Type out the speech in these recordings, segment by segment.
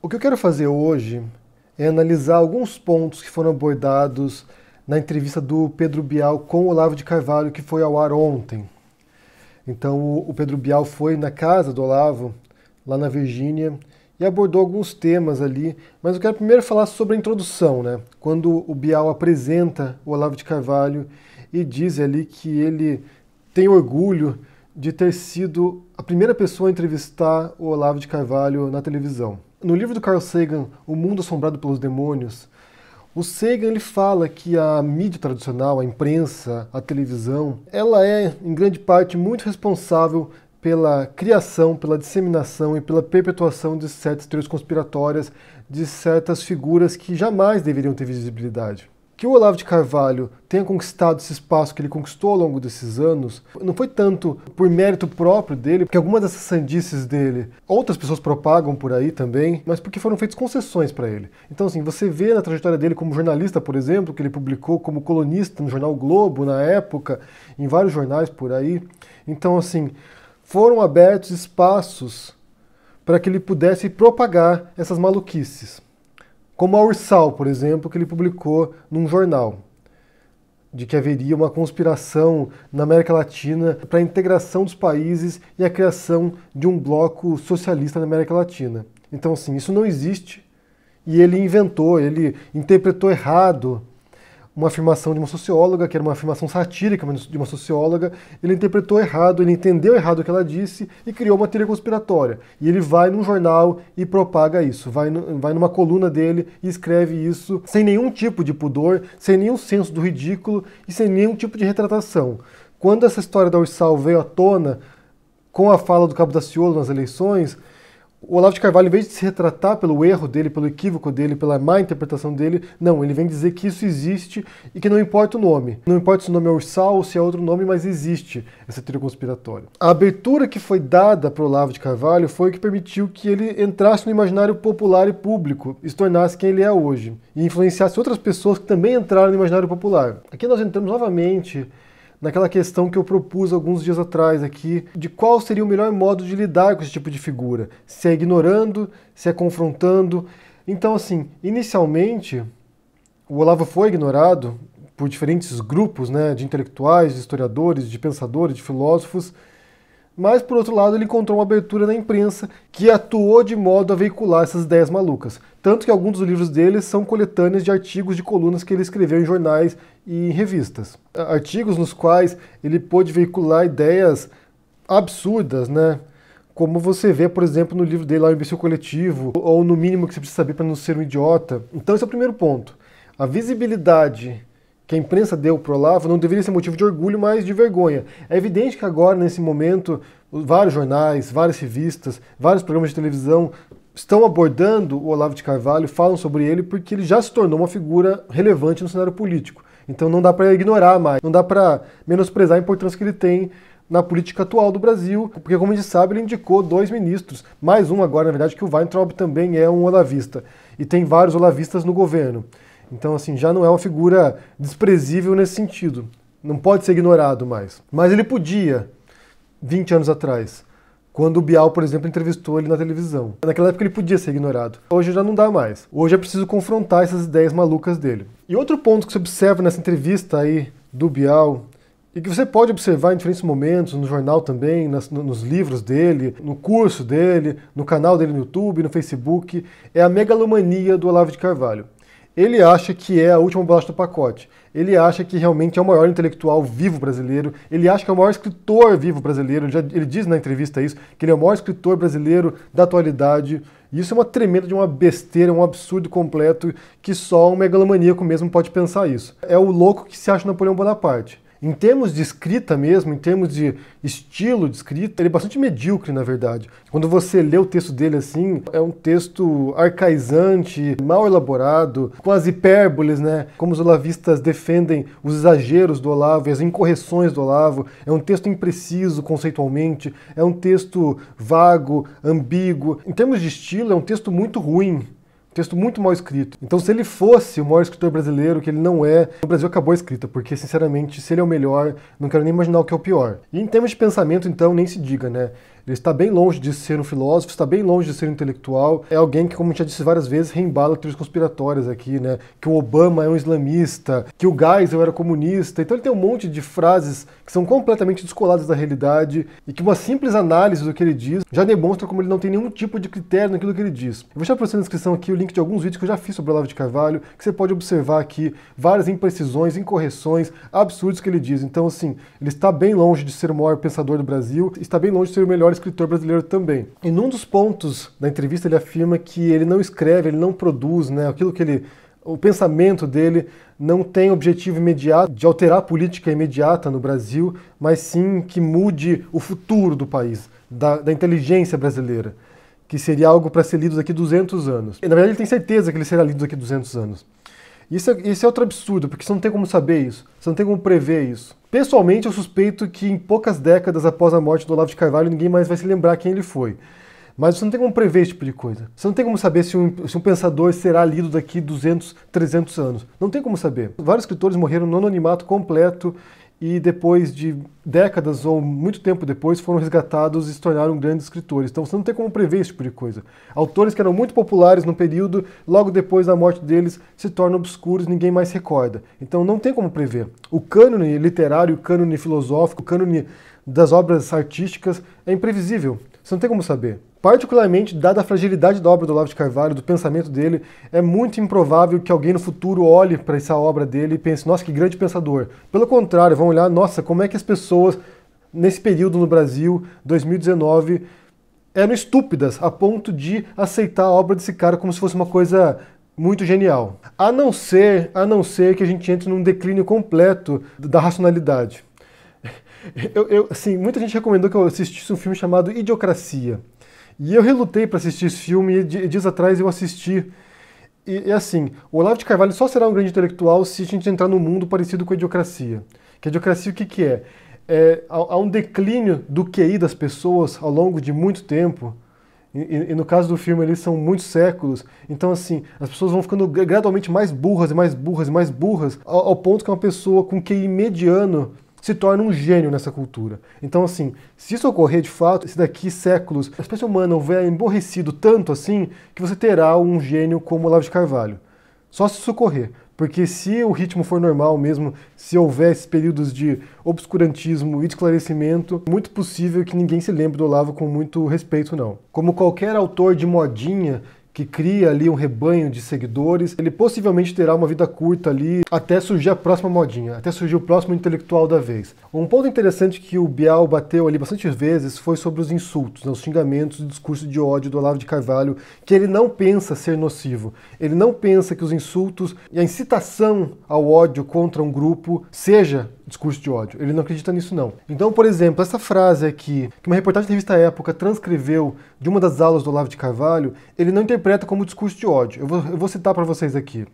O que eu quero fazer hoje é analisar alguns pontos que foram abordados na entrevista do Pedro Bial com o Olavo de Carvalho, que foi ao ar ontem. Então, o Pedro Bial foi na casa do Olavo, lá na Virgínia, e abordou alguns temas ali, mas eu quero primeiro falar sobre a introdução, né? Quando o Bial apresenta o Olavo de Carvalho e diz ali que ele tem orgulho de ter sido a primeira pessoa a entrevistar o Olavo de Carvalho na televisão. No livro do Carl Sagan, O Mundo Assombrado pelos Demônios, o Sagan ele fala que a mídia tradicional, a imprensa, a televisão, ela é, em grande parte, muito responsável pela criação, pela disseminação e pela perpetuação de certas teorias conspiratórias, de certas figuras que jamais deveriam ter visibilidade. Que o Olavo de Carvalho tenha conquistado esse espaço que ele conquistou ao longo desses anos, não foi tanto por mérito próprio dele, porque algumas dessas sandices dele, outras pessoas propagam por aí também, mas porque foram feitas concessões para ele. Então, assim, você vê na trajetória dele como jornalista, por exemplo, que ele publicou como colunista no jornal Globo, na época, em vários jornais por aí. Então, assim, foram abertos espaços para que ele pudesse propagar essas maluquices. Como a Ursal, por exemplo, que ele publicou num jornal, de que haveria uma conspiração na América Latina para a integração dos países e a criação de um bloco socialista na América Latina. Então, assim, isso não existe e ele inventou, ele interpretou errado uma afirmação de uma socióloga, que era uma afirmação satírica de uma socióloga, ele interpretou errado, ele entendeu errado o que ela disse e criou uma teoria conspiratória. E ele vai num jornal e propaga isso, vai numa coluna dele e escreve isso sem nenhum tipo de pudor, sem nenhum senso do ridículo e sem nenhum tipo de retratação. Quando essa história da Ursal veio à tona, com a fala do Cabo Daciolo nas eleições, o Olavo de Carvalho, em vez de se retratar pelo erro dele, pelo equívoco dele, pela má interpretação dele, não, ele vem dizer que isso existe e que não importa o nome. Não importa se o nome é Ursal ou se é outro nome, mas existe essa teoria conspiratória. A abertura que foi dada para o Olavo de Carvalho foi o que permitiu que ele entrasse no imaginário popular e público e se tornasse quem ele é hoje. E influenciasse outras pessoas que também entraram no imaginário popular. Aqui nós entramos novamente naquela questão que eu propus alguns dias atrás aqui, de qual seria o melhor modo de lidar com esse tipo de figura. Se é ignorando, se é confrontando. Então, assim, inicialmente, o Olavo foi ignorado por diferentes grupos, né, de intelectuais, de historiadores, de pensadores, de filósofos, mas, por outro lado, ele encontrou uma abertura na imprensa que atuou de modo a veicular essas ideias malucas. Tanto que alguns dos livros dele são coletâneas de artigos de colunas que ele escreveu em jornais e em revistas. Artigos nos quais ele pôde veicular ideias absurdas, né? Como você vê, por exemplo, no livro dele lá, O Imbecil Coletivo, ou No Mínimo que Você Precisa Saber para Não Ser um Idiota. Então esse é o primeiro ponto. A visibilidade que a imprensa deu para o Olavo não deveria ser motivo de orgulho, mas de vergonha. É evidente que agora, nesse momento, vários jornais, várias revistas, vários programas de televisão estão abordando o Olavo de Carvalho, falam sobre ele, porque ele já se tornou uma figura relevante no cenário político. Então não dá para ignorar mais, não dá para menosprezar a importância que ele tem na política atual do Brasil, porque, como a gente sabe, ele indicou 2 ministros, mais um agora, na verdade, que o Weintraub também é um olavista, e tem vários olavistas no governo. Então, assim, já não é uma figura desprezível nesse sentido. Não pode ser ignorado mais. Mas ele podia, 20 anos atrás, quando o Bial, por exemplo, entrevistou ele na televisão. Naquela época ele podia ser ignorado. Hoje já não dá mais. Hoje é preciso confrontar essas ideias malucas dele. E outro ponto que você observa nessa entrevista aí do Bial, e que você pode observar em diferentes momentos, no jornal também, nos livros dele, no curso dele, no canal dele no YouTube, no Facebook, é a megalomania do Olavo de Carvalho. Ele acha que é a última bolacha do pacote. Ele acha que realmente é o maior intelectual vivo brasileiro. Ele acha que é o maior escritor vivo brasileiro. Ele diz na entrevista isso, que ele é o maior escritor brasileiro da atualidade. E isso é uma tremenda de uma besteira, um absurdo completo, que só um megalomaníaco mesmo pode pensar isso. É o louco que se acha Napoleão Bonaparte. Em termos de escrita mesmo, em termos de estilo de escrita, ele é bastante medíocre, na verdade. Quando você lê o texto dele assim, é um texto arcaizante, mal elaborado, com as hipérboles, né? Como os olavistas defendem os exageros do Olavo e as incorreções do Olavo. É um texto impreciso conceitualmente, é um texto vago, ambíguo. Em termos de estilo, é um texto muito ruim. Texto muito mal escrito. Então, se ele fosse o maior escritor brasileiro, que ele não é, o Brasil acabou a escrita, porque, sinceramente, se ele é o melhor, não quero nem imaginar o que é o pior. E em termos de pensamento, então, nem se diga, né? Ele está bem longe de ser um filósofo, está bem longe de ser um intelectual. É alguém que, como a gente já disse várias vezes, reembala teorias conspiratórias aqui, né? Que o Obama é um islamista, que o Geisel era comunista. Então ele tem um monte de frases que são completamente descoladas da realidade e que uma simples análise do que ele diz já demonstra como ele não tem nenhum tipo de critério naquilo que ele diz. Eu vou deixar para você na descrição aqui o link de alguns vídeos que eu já fiz sobre o Olavo de Carvalho, que você pode observar aqui várias imprecisões, incorreções, absurdos que ele diz. Então, assim, ele está bem longe de ser o maior pensador do Brasil, está bem longe de ser o melhor escritor brasileiro também. E num dos pontos da entrevista ele afirma que ele não escreve, ele não produz, né, aquilo que ele... O pensamento dele não tem objetivo imediato de alterar a política imediata no Brasil, mas sim que mude o futuro do país, da inteligência brasileira, que seria algo para ser lido daqui a 200 anos. E, na verdade, ele tem certeza que ele será lido daqui a 200 anos. Isso é outro absurdo, porque você não tem como saber isso, você não tem como prever isso. Pessoalmente, eu suspeito que em poucas décadas após a morte do Olavo de Carvalho, ninguém mais vai se lembrar quem ele foi. Mas você não tem como prever esse tipo de coisa. Você não tem como saber se um pensador será lido daqui 200, 300 anos. Não tem como saber. Vários escritores morreram no anonimato completo e depois de décadas ou muito tempo depois foram resgatados e se tornaram grandes escritores. Então você não tem como prever esse tipo de coisa. Autores que eram muito populares no período, logo depois da morte deles, se tornam obscuros, ninguém mais se recorda. Então não tem como prever. O cânone literário, o cânone filosófico, o cânone das obras artísticas é imprevisível. Você não tem como saber. Particularmente, dada a fragilidade da obra do Olavo de Carvalho, do pensamento dele, é muito improvável que alguém no futuro olhe para essa obra dele e pense, nossa, que grande pensador. Pelo contrário, vão olhar, nossa, como é que as pessoas, nesse período no Brasil, 2019, eram estúpidas a ponto de aceitar a obra desse cara como se fosse uma coisa muito genial. A não ser que a gente entre num declínio completo da racionalidade. Assim, muita gente recomendou que eu assistisse um filme chamado Idiocracia. E eu relutei para assistir esse filme, e dias atrás eu assisti. E assim, o Olavo de Carvalho só será um grande intelectual se a gente entrar num mundo parecido com a Idiocracia. Que a Idiocracia o que é? Há um declínio do QI das pessoas ao longo de muito tempo. E no caso do filme, eles são muitos séculos. Então, assim, as pessoas vão ficando gradualmente mais burras e mais burras e mais burras, ao ponto que uma pessoa com QI mediano se torna um gênio nessa cultura. Então, assim, se isso ocorrer de fato, se daqui séculos a espécie humana houver emborrecido tanto assim, que você terá um gênio como Olavo de Carvalho. Só se isso ocorrer. Porque se o ritmo for normal mesmo, se houver esses períodos de obscurantismo e de esclarecimento, muito possível que ninguém se lembre do Olavo com muito respeito, não. Como qualquer autor de modinha, que cria ali um rebanho de seguidores, ele possivelmente terá uma vida curta ali até surgir a próxima modinha, até surgir o próximo intelectual da vez. Um ponto interessante que o Bial bateu ali bastante vezes foi sobre os insultos, né, os xingamentos, o discurso de ódio do Olavo de Carvalho, que ele não pensa ser nocivo. Ele não pensa que os insultos e a incitação ao ódio contra um grupo seja discurso de ódio. Ele não acredita nisso, não. Então, por exemplo, essa frase aqui, que uma reportagem da revista Época transcreveu de uma das aulas do Olavo de Carvalho, ele não interpreta como discurso de ódio. Eu vou citar para vocês aqui.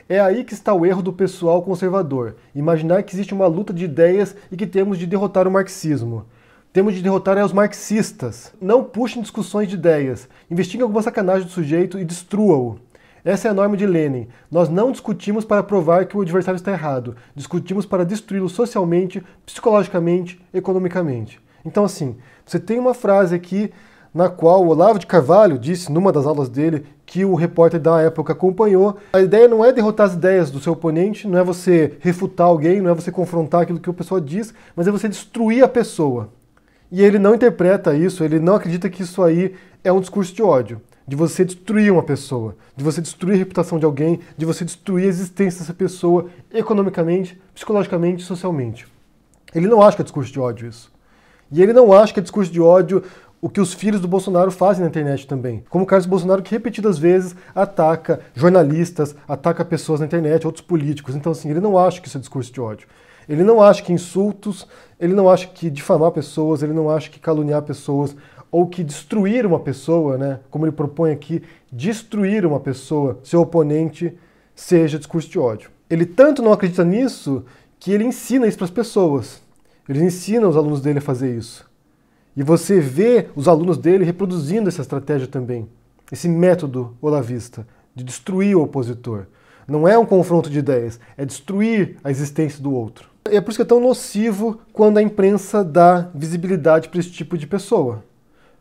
É aí que está o erro do pessoal conservador. Imaginar que existe uma luta de ideias e que temos de derrotar o marxismo. Temos de derrotar os marxistas. Não puxem discussões de ideias. Investiguem alguma sacanagem do sujeito e destrua-o. Essa é a norma de Lenin. Nós não discutimos para provar que o adversário está errado. Discutimos para destruí-lo socialmente, psicologicamente, economicamente. Então, assim, você tem uma frase aqui na qual o Olavo de Carvalho disse, numa das aulas dele, que o repórter da Época acompanhou. A ideia não é derrotar as ideias do seu oponente, não é você refutar alguém, não é você confrontar aquilo que a pessoa diz, mas é você destruir a pessoa. E ele não interpreta isso, ele não acredita que isso aí é um discurso de ódio. De você destruir uma pessoa, de você destruir a reputação de alguém, de você destruir a existência dessa pessoa economicamente, psicologicamente e socialmente. Ele não acha que é discurso de ódio isso. E ele não acha que é discurso de ódio o que os filhos do Bolsonaro fazem na internet também. Como o Carlos Bolsonaro, que repetidas vezes ataca jornalistas, ataca pessoas na internet, outros políticos. Então, assim, ele não acha que isso é discurso de ódio. Ele não acha que insultos, ele não acha que difamar pessoas, ele não acha que caluniar pessoas, ou que destruir uma pessoa, né, como ele propõe aqui, destruir uma pessoa, seu oponente, seja discurso de ódio. Ele tanto não acredita nisso que ele ensina isso para as pessoas. Ele ensina os alunos dele a fazer isso. E você vê os alunos dele reproduzindo essa estratégia também, esse método olavista de destruir o opositor. Não é um confronto de ideias, é destruir a existência do outro. E é por isso que é tão nocivo quando a imprensa dá visibilidade para esse tipo de pessoa.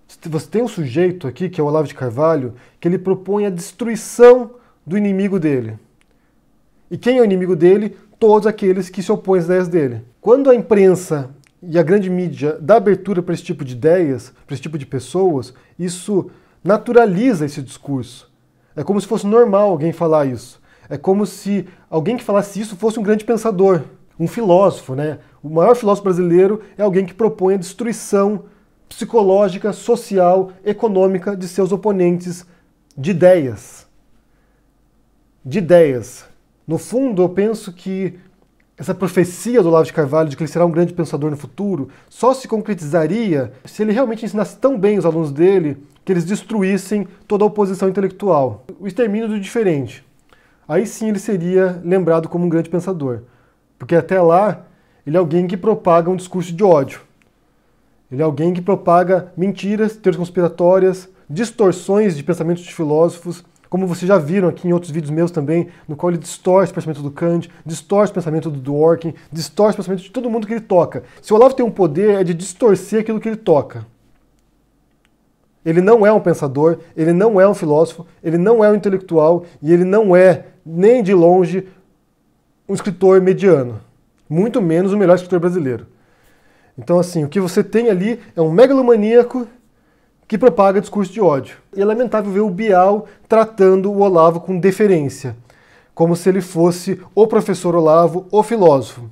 Você tem um sujeito aqui, que é o Olavo de Carvalho, que ele propõe a destruição do inimigo dele. E quem é o inimigo dele? Todos aqueles que se opõem às ideias dele. Quando a imprensa e a grande mídia dá abertura para esse tipo de ideias, para esse tipo de pessoas, isso naturaliza esse discurso. É como se fosse normal alguém falar isso. É como se alguém que falasse isso fosse um grande pensador, um filósofo, né? O maior filósofo brasileiro é alguém que propõe a destruição psicológica, social, econômica de seus oponentes de ideias. De ideias. No fundo, eu penso que essa profecia do Olavo de Carvalho de que ele será um grande pensador no futuro só se concretizaria se ele realmente ensinasse tão bem os alunos dele que eles destruíssem toda a oposição intelectual. O extermínio do diferente. Aí sim ele seria lembrado como um grande pensador. Porque até lá, ele é alguém que propaga um discurso de ódio. Ele é alguém que propaga mentiras, teorias conspiratórias, distorções de pensamentos de filósofos, como vocês já viram aqui em outros vídeos meus também, no qual ele distorce o pensamento do Kant, distorce o pensamento do Dworkin, distorce o pensamento de todo mundo que ele toca. Se o Olavo tem um poder, é de distorcer aquilo que ele toca. Ele não é um pensador, ele não é um filósofo, ele não é um intelectual e ele não é, nem de longe, um escritor mediano. Muito menos o melhor escritor brasileiro. Então, assim, o que você tem ali é um megalomaníaco que propaga discurso de ódio. E é lamentável ver o Bial tratando o Olavo com deferência, como se ele fosse o professor Olavo, o filósofo.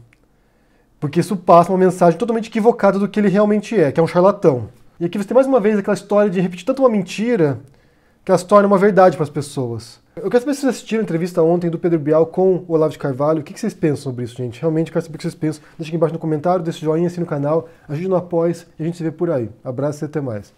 Porque isso passa uma mensagem totalmente equivocada do que ele realmente é, que é um charlatão. E aqui você tem mais uma vez aquela história de repetir tanto uma mentira que ela se torna uma verdade para as pessoas. Eu quero saber se vocês assistiram a entrevista ontem do Pedro Bial com o Olavo de Carvalho. O que vocês pensam sobre isso, gente? Realmente quero saber o que vocês pensam. Deixa aqui embaixo no comentário, deixa o joinha, assina o canal, ajude no apoio e a gente se vê por aí. Abraço e até mais.